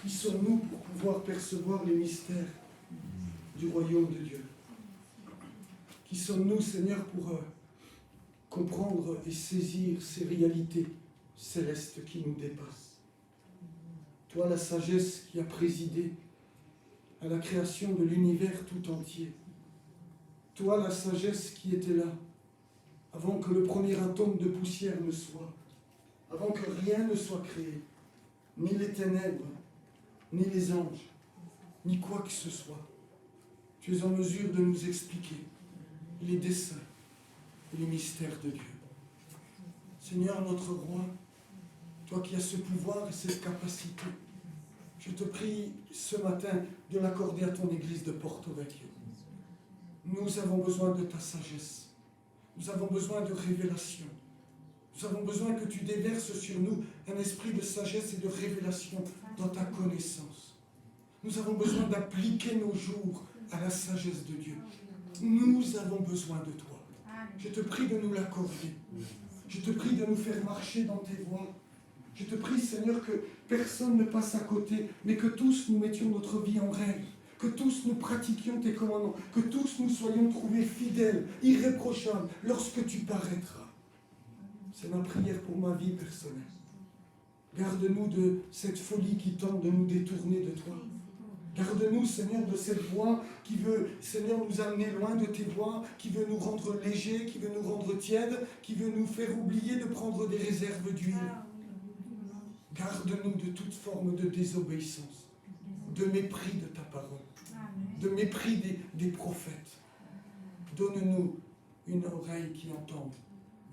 Qui sommes-nous pour pouvoir percevoir les mystères du royaume de Dieu? Qui sommes-nous, Seigneur, pour comprendre et saisir ces réalités célestes qui nous dépassent? Toi, la sagesse qui a présidé à la création de l'univers tout entier. Toi, la sagesse qui était là avant que le premier atome de poussière ne soit, avant que rien ne soit créé, ni les ténèbres, ni les anges, ni quoi que ce soit. Tu es en mesure de nous expliquer les desseins et les mystères de Dieu. Seigneur, notre roi, toi qui as ce pouvoir et cette capacité, je te prie ce matin de l'accorder à ton église de Porto Vecchio. Nous avons besoin de ta sagesse. Nous avons besoin de révélation. Nous avons besoin que tu déverses sur nous un esprit de sagesse et de révélation dans ta connaissance. Nous avons besoin d'appliquer nos jours à la sagesse de Dieu. Nous avons besoin de toi. Je te prie de nous l'accorder. Je te prie de nous faire marcher dans tes voies. Je te prie, Seigneur, que personne ne passe à côté, mais que tous nous mettions notre vie en règle. Que tous nous pratiquions tes commandements. Que tous nous soyons trouvés fidèles, irréprochables, lorsque tu paraîtras. C'est ma prière pour ma vie personnelle. Garde-nous de cette folie qui tente de nous détourner de toi. Garde-nous, Seigneur, de cette voie qui veut, Seigneur, nous amener loin de tes voies, qui veut nous rendre légers, qui veut nous rendre tièdes, qui veut nous faire oublier de prendre des réserves d'huile. Garde-nous de toute forme de désobéissance, de mépris de ta parole, de mépris des prophètes. Donne-nous une oreille qui entende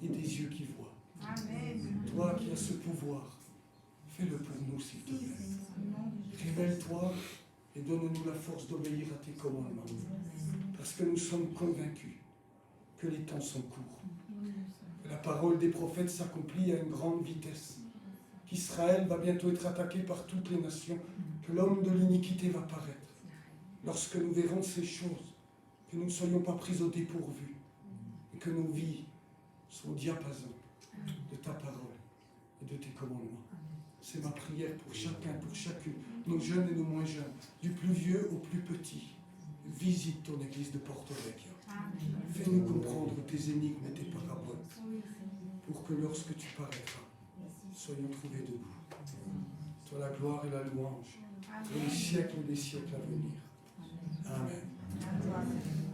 et des yeux qui voient. Amen. Toi qui as ce pouvoir, fais-le pour nous, s'il te plaît. Révèle-toi et donne-nous la force d'obéir à tes commandements. Parce que nous sommes convaincus que les temps sont courts. Que la parole des prophètes s'accomplit à une grande vitesse. qu'Israël va bientôt être attaqué par toutes les nations, que l'homme de l'iniquité va paraître. Lorsque nous verrons ces choses, que nous ne soyons pas pris au dépourvu, et que nos vies soient au diapason de ta parole et de tes commandements. C'est ma prière pour chacun, pour chacune, nos jeunes et nos moins jeunes, du plus vieux au plus petit. Visite ton église de Porto Vecchio. Fais-nous comprendre tes énigmes et tes paraboles, pour que lorsque tu paraîtras, soyons trouvés debout. Toi la gloire et la louange, pour les siècles des siècles à venir. Amen.